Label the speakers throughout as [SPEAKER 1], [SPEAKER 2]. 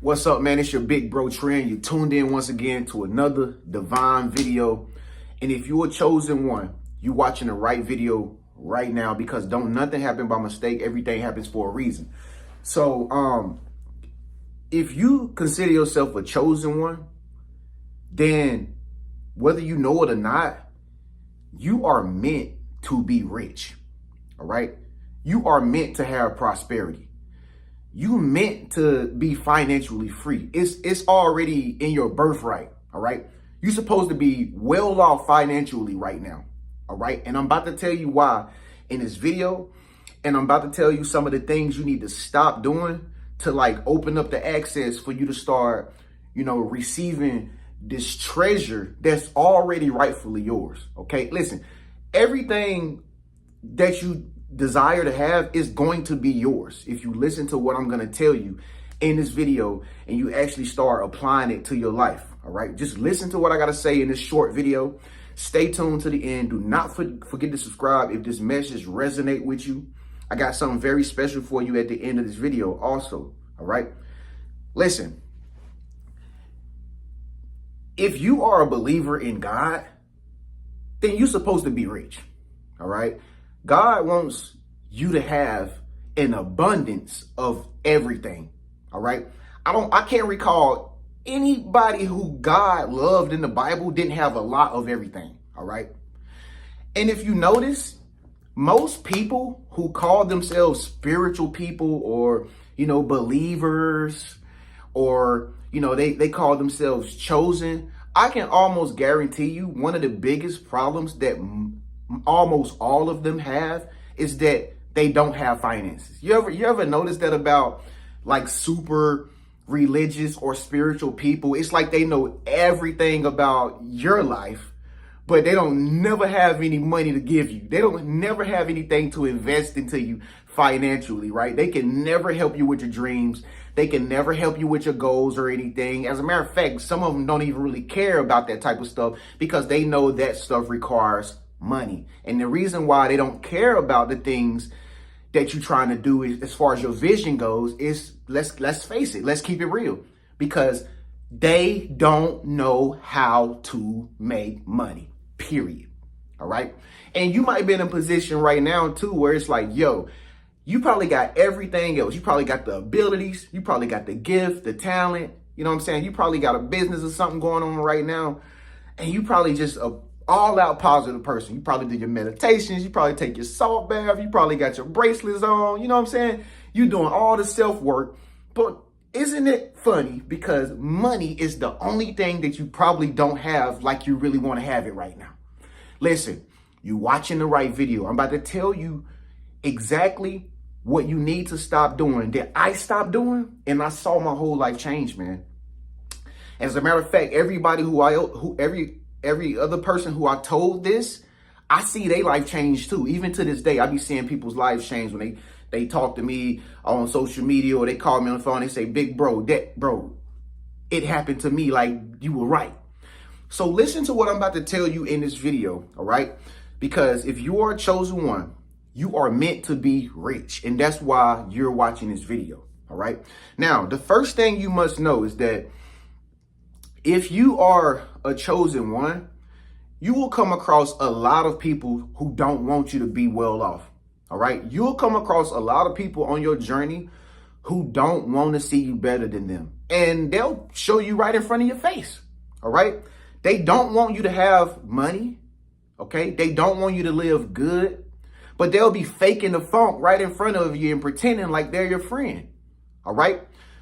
[SPEAKER 1] What's up, man? It's your big bro Trenius. You tuned in once again to another divine video. And if you're a chosen one, you're watching the right video right now, because don't nothing happen by mistake. Everything happens for a reason. So if you consider yourself a chosen one, then whether you know it or not, you are meant to be rich. All right. You are meant to have prosperity. You meant to be financially free. It's already in your birthright. All right. You're supposed to be well off financially right now. All right. And I'm about to tell you why in this video. And I'm about to tell you some of the things you need to stop doing to open up the access for you to start, receiving this treasure that's already rightfully yours. Okay. Listen, everything that you desire to have is going to be yours if you listen to what I'm going to tell you in this video and you actually start applying it to your life. All right. Just listen to what I got to say in this short video. Stay tuned to the end. Do not forget to subscribe if this message resonate with you. I got something very special for you at the end of this video also. All right. Listen, if you are a believer in God, then you're supposed to be rich. All right. God wants you to have an abundance of everything. All right. I can't recall anybody who God loved in the Bible didn't have a lot of everything. All right. And if you notice, most people who call themselves spiritual people or, believers, or, they call themselves chosen, I can almost guarantee you one of the biggest problems that almost all of them have is that they don't have finances. You ever notice that about super religious or spiritual people? It's like they know everything about your life, but they don't never have any money to give you. They don't never have anything to invest into you financially, right? They can never help you with your dreams. They can never help you with your goals or anything. As a matter of fact, some of them don't even really care about that type of stuff because they know that stuff requires money. And the reason why they don't care about the things that you're trying to do as far as your vision goes is, let's face it, let's keep it real, because they don't know how to make money, period. All right. And you might be in a position right now too, where it's like, yo, you probably got everything else. You probably got the abilities. You probably got the gift, the talent. You know what I'm saying? You probably got a business or something going on right now. And you probably just all out positive person. You probably do your meditations. You probably take your salt bath. You probably got your bracelets on. You know what I'm saying? You doing all the self work. But isn't it funny? Because money is the only thing that you probably don't have like you really want to have it right now. Listen, you watching the right video. I'm about to tell you exactly what you need to stop doing that I stopped doing, and I saw my whole life change, man. As a matter of fact, everybody every other person who I told this, I see their life change too. Even to this day, I be seeing people's lives change when they talk to me on social media or they call me on the phone. They say, big bro, it happened to me. Like, you were right. So listen to what I'm about to tell you in this video. All right. Because if you are a chosen one, you are meant to be rich. And that's why you're watching this video. All right. Now, the first thing you must know is that if you are a chosen one, you will come across a lot of people who don't want you to be well off. All right. You'll come across a lot of people on your journey who don't want to see you better than them. And they'll show you right in front of your face. All right. They don't want you to have money. Okay. They don't want you to live good, but they'll be faking the funk right in front of you and pretending like they're your friend. All right.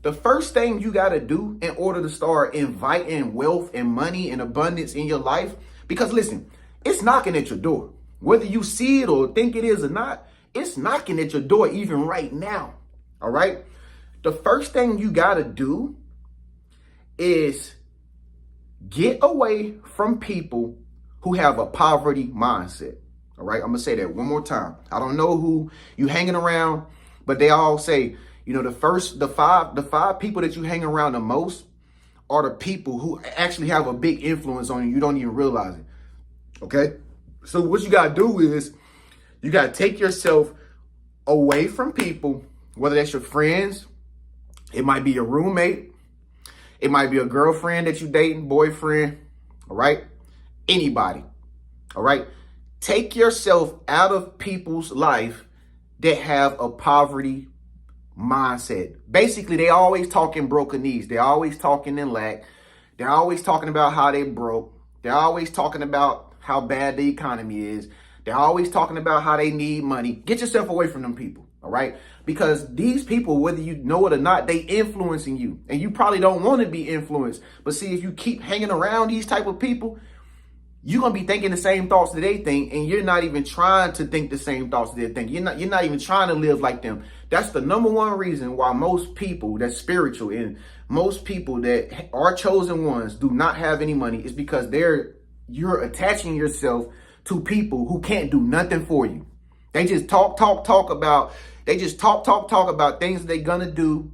[SPEAKER 1] The first thing you got to do in order to start inviting wealth and money and abundance in your life, because listen, it's knocking at your door. Whether you see it or think it is or not, it's knocking at your door even right now. All right. The first thing you got to do is get away from people who have a poverty mindset. All right. I'm going to say that one more time. I don't know who you hanging around, but they all say, the five people that you hang around the most are the people who actually have a big influence on you. You don't even realize it. Okay. So what you got to do is you got to take yourself away from people, whether that's your friends, it might be your roommate, It might be a girlfriend that you dating, boyfriend, all right? Anybody, all right? Take yourself out of people's life that have a poverty mindset. Basically, they always talking broken needs. They're always talking in lack. They're always talking about how they broke. They're always talking about how bad the economy is. They're always talking about how they need money. Get yourself away from them people, all right? Because these people, whether you know it or not, they influencing you. And you probably don't want to be influenced. But see, if you keep hanging around these type of people, you're going to be thinking the same thoughts that they think, and you're not even trying to think the same thoughts that they think. You're not even trying to live like them. That's the number one reason why most people that's spiritual and most people that are chosen ones do not have any money, is because you're attaching yourself to people who can't do nothing for you. They just talk about things they're going to do.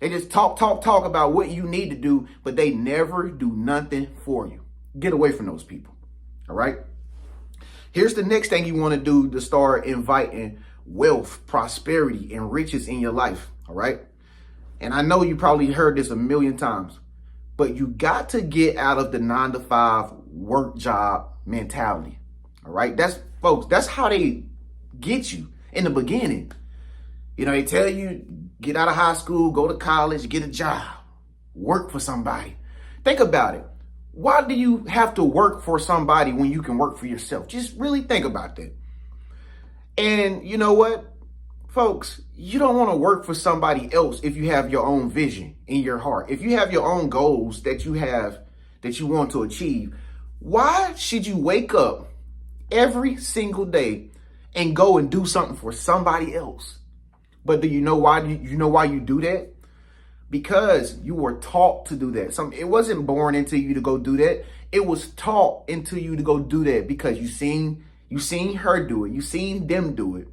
[SPEAKER 1] They just talk about what you need to do, but they never do nothing for you. Get away from those people. All right. Here's the next thing you want to do to start inviting wealth, prosperity, and riches in your life. All right. And I know you probably heard this a million times, but you got to get out of the 9-to-5 work job mentality. All right. That's how they get you in the beginning. You know, they tell you get out of high school, go to college, get a job, work for somebody. Think about it. Why do you have to work for somebody when you can work for yourself? Just really think about that. And you know what, folks, you don't want to work for somebody else if you have your own vision in your heart. If you have your own goals that you want to achieve, why should you wake up every single day and go and do something for somebody else? But do you know why? You know why you do that? Because you were taught to do that. It wasn't born into you to go do that. It was taught into you to go do that because you seen her do it. You seen them do it.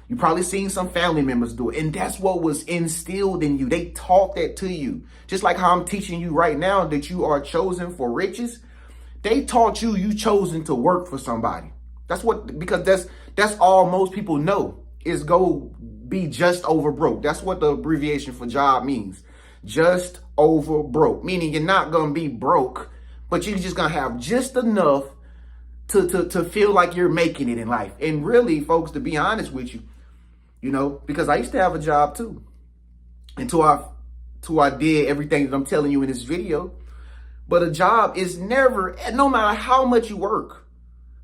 [SPEAKER 1] You probably seen some family members do it. And that's what was instilled in you. They taught that to you. Just like how I'm teaching you right now that you are chosen for riches. They taught you chosen to work for somebody. Because that's all most people know is go be just over broke. That's what the abbreviation for job means. Just over broke, meaning you're not going to be broke, but you're just going to have just enough to feel like you're making it in life. And really, folks, to be honest with you, you know, because I used to have a job too, until I did everything that I'm telling you in this video. But a job is never, no matter how much you work,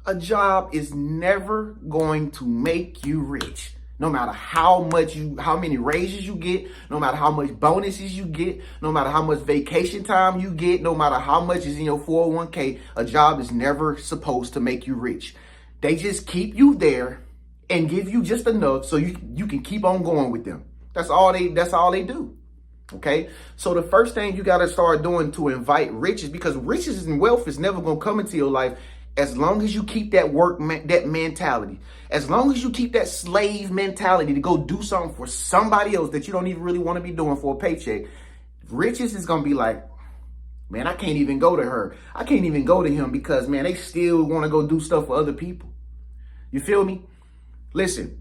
[SPEAKER 1] a job is never going to make you rich. No matter how many raises you get, no matter how much bonuses you get, no matter how much vacation time you get, no matter how much is in your 401k, a job is never supposed to make you rich. They just keep you there and give you just enough so you can keep on going with them. That's all they do. Okay. So the first thing you got to start doing to invite riches, because riches and wealth is never going to come into your life as long as you keep that that mentality, as long as you keep that slave mentality to go do something for somebody else that you don't even really want to be doing for a paycheck. Riches is going to be like, man, I can't even go to her. I can't even go to him because, man, they still want to go do stuff for other people. You feel me? Listen,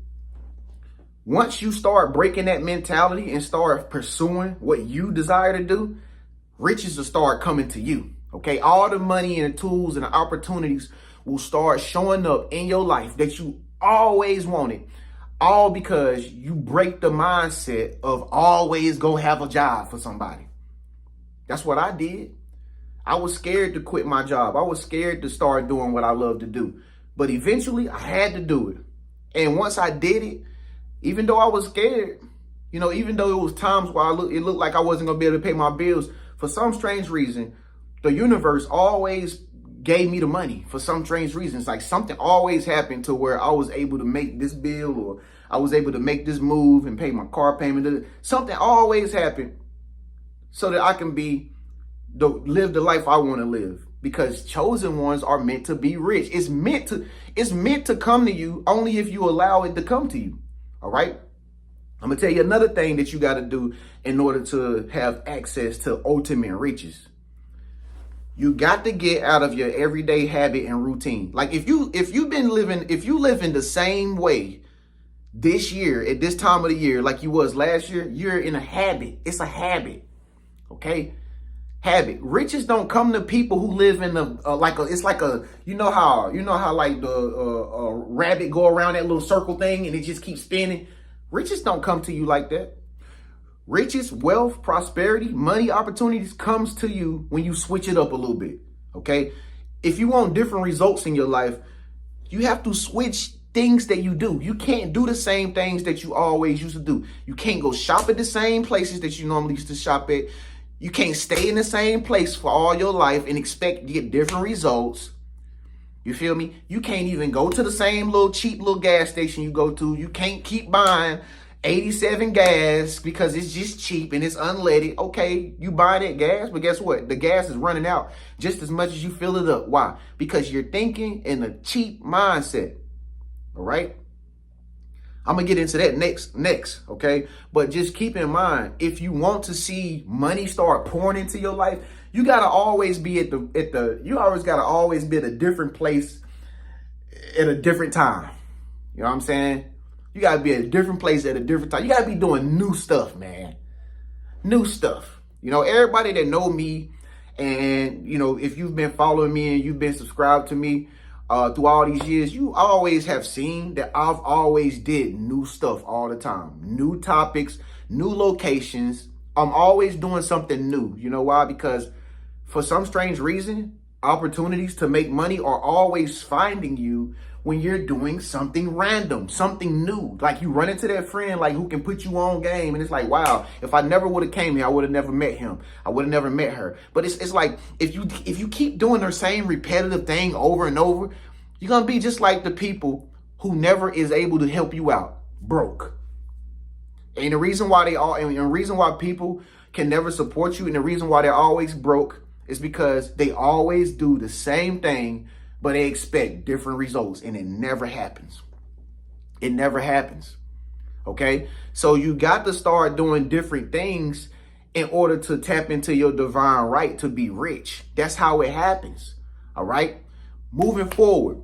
[SPEAKER 1] once you start breaking that mentality and start pursuing what you desire to do, riches will start coming to you. Okay, all the money and the tools and the opportunities will start showing up in your life that you always wanted, all because you break the mindset of always go have a job for somebody. That's what I did. I was scared to quit my job. I was scared to start doing what I love to do. But eventually I had to do it. And once I did it, even though I was scared, you know, even though it was times where it looked like I wasn't going to be able to pay my bills, for some strange reason, the universe always gave me the money for some strange reason. It's like something always happened to where I was able to make this bill, or I was able to make this move and pay my car payment. Something always happened so that I can live the life I want to live, because chosen ones are meant to be rich. It's meant to come to you only if you allow it to come to you. All right. I'm going to tell you another thing that you got to do in order to have access to ultimate riches. You got to get out of your everyday habit and routine. Like if you live in the same way this year at this time of the year like you was last year, you're in a habit. It's a habit. Okay? habit. Riches don't come to people who live in it's like a, you know how like the rabbit go around that little circle thing and it just keeps spinning. Riches don't come to you like that. Riches, wealth, prosperity, money, opportunities comes to you when you switch it up a little bit. Okay. If you want different results in your life, you have to switch things that you do. You can't do the same things that you always used to do. You can't go shop at the same places that you normally used to shop at. You can't stay in the same place for all your life and expect to get different results. You feel me? You can't even go to the same little cheap little gas station you go to. You can't keep buying 87 gas because it's just cheap and it's unleaded. Okay, you buy that gas, but guess what? The gas is running out just as much as you fill it up. Why? Because you're thinking in a cheap mindset. All right? I'm going to get into that next, okay? But just keep in mind, if you want to see money start pouring into your life, you got to always be you always got to always be at a different place at a different time. You know what I'm saying? You got to be at a different place at a different time. You got to be doing new stuff, man. New stuff. You know, everybody that know me and, you know, if you've been following me and you've been subscribed to me through all these years, you always have seen that I've always did new stuff all the time. New topics, new locations. I'm always doing something new. You know why? Because for some strange reason, opportunities to make money are always finding you when you're doing something random, something new. Like you run into that friend like who can put you on game, and it's like, wow, if I never would have came here, I would have never met him. I would have never met her. But it's like if you keep doing the same repetitive thing over and over, you're gonna be just like the people who never is able to help you out, broke. And the reason why and the reason why people can never support you, and the reason why they're always broke is because they always do the same thing, but they expect different results, and it never happens. It never happens. Okay? So you got to start doing different things in order to tap into your divine right to be rich. That's how it happens. All right? Moving forward,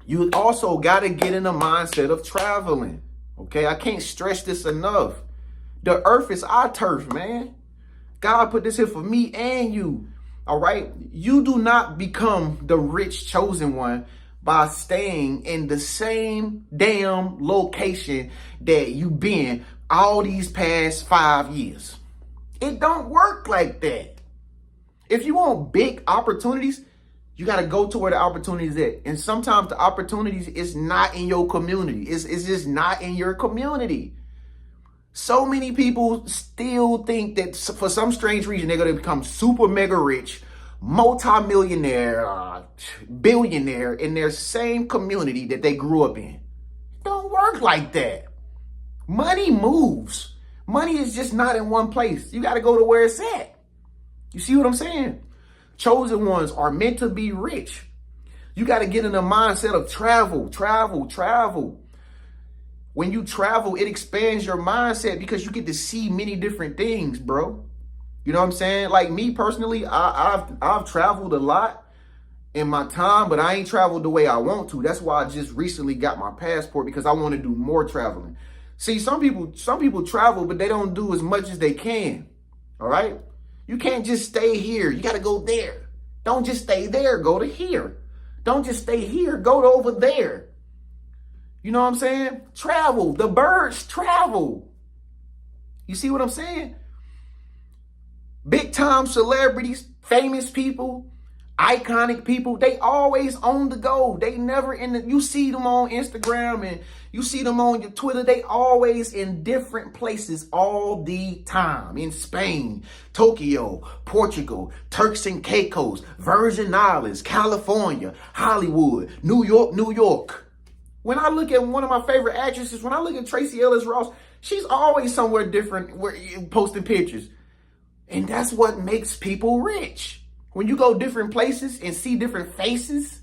[SPEAKER 1] you also got to get in the mindset of traveling. Okay? I can't stress this enough. The earth is our turf, man. God put this here for me and you. All right. You do not become the rich chosen one by staying in the same damn location that you've been all these past 5 years. It don't work like that. If you want big opportunities, you got to go to where the opportunity is at. And sometimes the opportunities is not in your community. It's just not in your community. So many people still think that for some strange reason, they're going to become super mega rich, multi-millionaire, billionaire in their same community that they grew up in. It don't work like that. Money moves. Money is just not in one place. You got to go to where it's at. You see what I'm saying? Chosen ones are meant to be rich. You got to get in the mindset of travel. When you travel, it expands your mindset because you get to see many different things, bro. You know what I'm saying? Like me personally, I've traveled a lot in my time, but I ain't traveled the way I want to. That's why I just recently got my passport, because I want to do more traveling. See, some people travel, but they don't do as much as they can. All right? You can't just stay here. You got to go there. Don't just stay there. Go to here. Don't just stay here. Go to over there. You know what I'm saying? Travel. The birds travel. You see what I'm saying? Big time celebrities, famous people, iconic people, they always on the go. They never you see them on Instagram and you see them on your Twitter. They always in different places all the time. In Spain, Tokyo, Portugal, Turks and Caicos, Virgin Islands, California, Hollywood, New York. When I look at one of my favorite actresses, when I look at Tracy Ellis Ross, she's always somewhere different posting pictures. And that's what makes people rich. When you go different places and see different faces,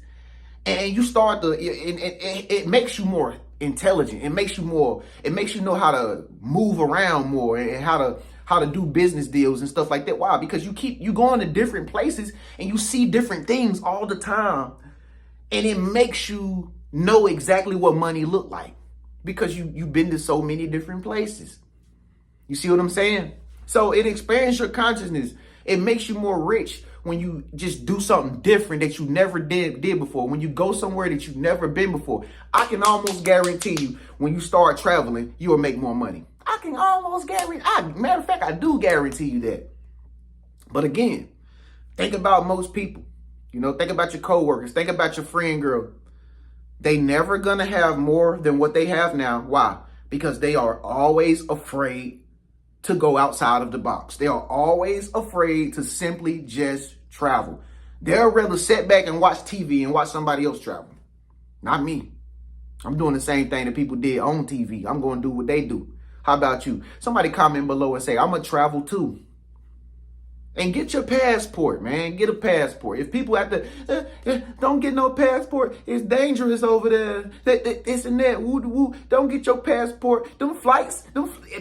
[SPEAKER 1] and you start to, it makes you more intelligent. It makes you know how to move around more and how to do business deals and stuff like that. Why? Because you going to different places and you see different things all the time. And it makes you know exactly what money look like because you've been to so many different places. You see what I'm saying? So it expands your consciousness. It makes you more rich when you just do something different that you never did before. When you go somewhere that you've never been before. I can almost guarantee you when you start traveling, you will make more money. I can almost guarantee. Matter of fact, I do guarantee you that. But again, think about most people. Think about your coworkers. Think about your friend girl. They never gonna have more than what they have now. Why? Because they are always afraid to go outside of the box. They are always afraid to simply just travel. They'll rather sit back and watch TV and watch somebody else travel. Not me. I'm doing the same thing that people did on TV. I'm going to do what they do. How about you? Somebody comment below and say, I'm going to travel too. And get your passport, man. Get a passport. If people have to, don't get no passport. It's dangerous over there. This and that. Woo, woo. Don't get your passport. Them flights.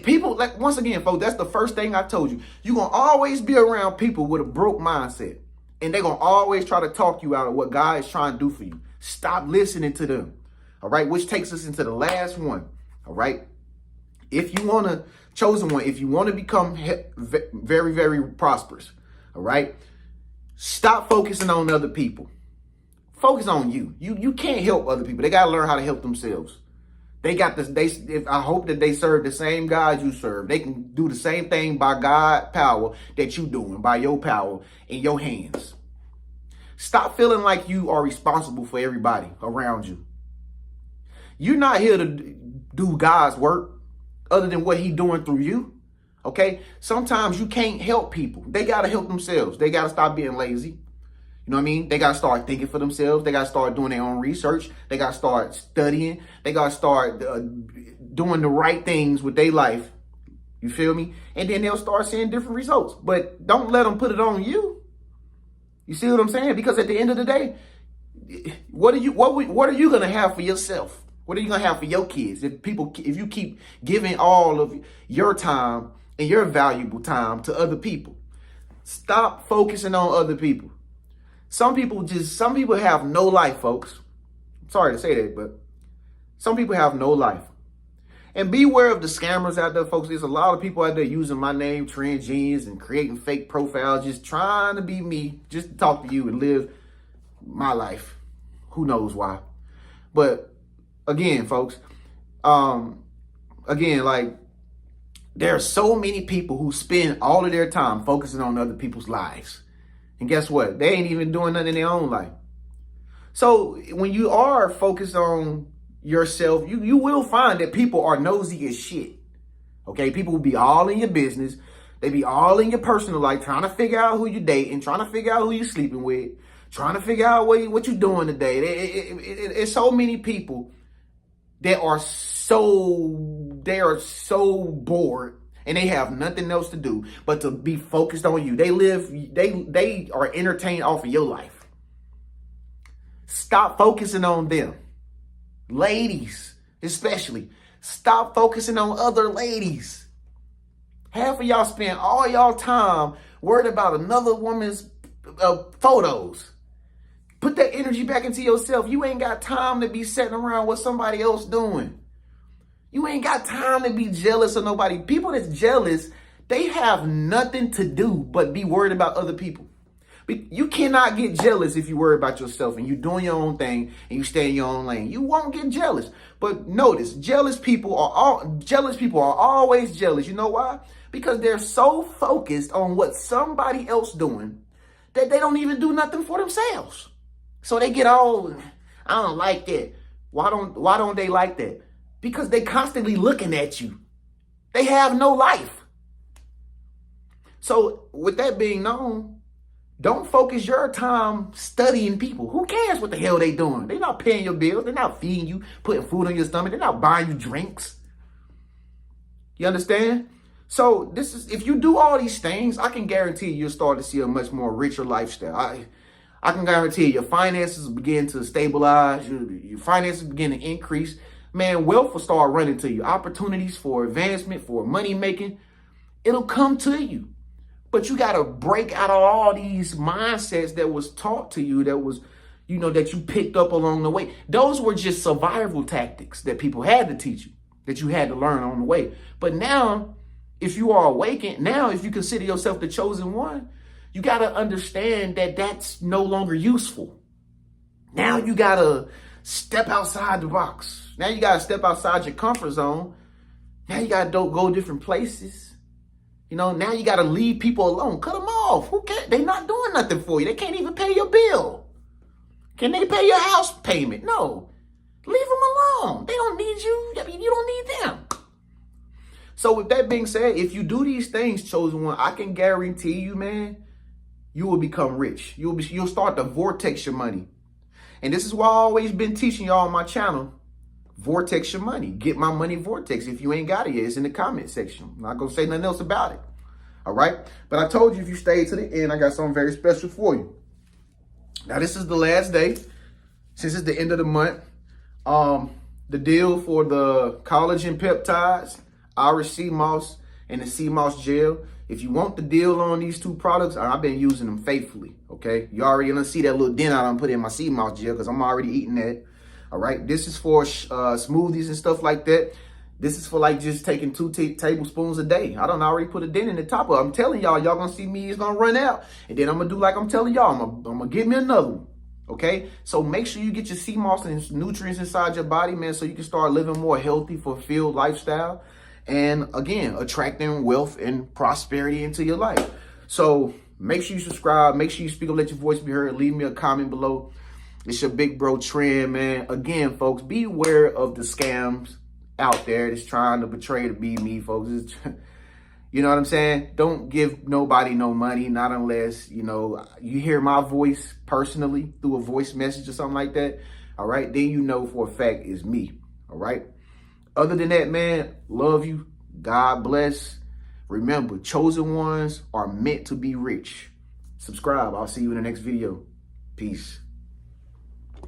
[SPEAKER 1] People, like, once again, folks, that's the first thing I told you. You're going to always be around people with a broke mindset. And they're going to always try to talk you out of what God is trying to do for you. Stop listening to them. All right. Which takes us into the last one. All right. If you want to, chosen one, if you want to become very, very prosperous, all right, stop focusing on other people. Focus on you. You can't help other people. They got to learn how to help themselves. They got this. I hope that they serve the same God you serve. They can do the same thing by God's power that you doing, by your power in your hands. Stop feeling like you are responsible for everybody around you. You're not here to do God's work other than what He's doing through you. Okay? Sometimes you can't help people. They got to help themselves. They got to stop being lazy. You know what I mean? They got to start thinking for themselves. They got to start doing their own research. They got to start studying. They got to start doing the right things with their life. You feel me? And then they'll start seeing different results. But don't let them put it on you. You see what I'm saying? Because at the end of the day, what are you going to have for yourself? What are you going to have for your kids? If you keep giving all of your time and your valuable time to other people, stop focusing on other people. Some people have no life, folks. Sorry to say that, but some people have no life. And beware of the scammers out there, folks. There's a lot of people out there using my name, Trenius, and creating fake profiles, just trying to be me, just to talk to you and live my life. Who knows why? But again, folks, like, there are so many people who spend all of their time focusing on other people's lives. And guess what? They ain't even doing nothing in their own life. So when you are focused on yourself, you will find that people are nosy as shit. Okay? People will be all in your business. They be all in your personal life, trying to figure out who you're dating, trying to figure out who you're sleeping with, trying to figure out what you're doing today. It's so many people that are so bored and they have nothing else to do but to be focused on you. They are entertained off of your life. Stop focusing on them. Ladies, especially, stop focusing on other ladies. Half of y'all spend all y'all time worried about another woman's photos. Put that energy back into yourself. You ain't got time to be sitting around what somebody else doing. You ain't got time to be jealous of nobody. People that's jealous, they have nothing to do but be worried about other people. You cannot get jealous if you worry about yourself and you're doing your own thing and you stay in your own lane. You won't get jealous. But notice, jealous people are always jealous. You know why? Because they're so focused on what somebody else doing that they don't even do nothing for themselves. So they get all, I don't like that. Why don't they like that? Because they constantly looking at you. They have no life. So with that being known, don't focus your time studying people. Who cares what the hell they doing? They're not paying your bills. They're not feeding you, putting food on your stomach. They're not buying you drinks. You understand? So if you do all these things, I can guarantee you'll start to see a much more richer lifestyle. I can guarantee your finances will begin to stabilize. Your finances begin to increase. Man, wealth will start running to you. Opportunities for advancement, for money making, it'll come to you. But you got to break out of all these mindsets that was taught to you, that was, that you picked up along the way. Those were just survival tactics that people had to teach you, that you had to learn on the way. But now If you are awakened, now if you consider yourself the chosen one, you got to understand that that's no longer useful. Now you got to step outside the box. Now you got to step outside your comfort zone. Now you got to go different places. You know, now you got to leave people alone. Cut them off. Who cares? They not doing nothing for you. They can't even pay your bill. Can they pay your house payment? No. Leave them alone. They don't need you. I mean, you don't need them. So with that being said, if you do these things, chosen one, I can guarantee you, man, you will become rich. You'll start to vortex your money. And this is why I've always been teaching y'all on my channel, vortex your money. Get my money vortex. If you ain't got it yet, it's in the comment section. I'm not going to say nothing else about it. All right. But I told you, if you stay to the end, I got something very special for you. Now, this is the last day, since it's the end of the month. The deal for the collagen peptides, Irish sea moss, and the sea moss gel. If you want the deal on these two products, I've been using them faithfully, okay? You already gonna see that little dent I done put in my sea moss gel because I'm already eating that, all right? This is for smoothies and stuff like that. This is for like just taking 2 tablespoons a day. I done already put a dent in the top of it. I'm telling y'all gonna see me, it's gonna run out. And then I'm gonna do like I'm telling y'all, I'm gonna get me another one. Okay, so make sure you get your sea moss and nutrients inside your body, man, so you can start living more healthy, fulfilled lifestyle. And again, attracting wealth and prosperity into your life. So make sure you subscribe. Make sure you speak up, let your voice be heard. Leave me a comment below. It's your big bro Tren, man. Again, folks, beware of the scams out there that's trying to portray to be me, folks. You know what I'm saying? Don't give nobody no money, not unless, you know, you hear my voice personally through a voice message or something like that. All right. Then you know for a fact it's me. All right. Other than that, man, love you. God bless. Remember, chosen ones are meant to be rich. Subscribe. I'll see you in the next video. Peace.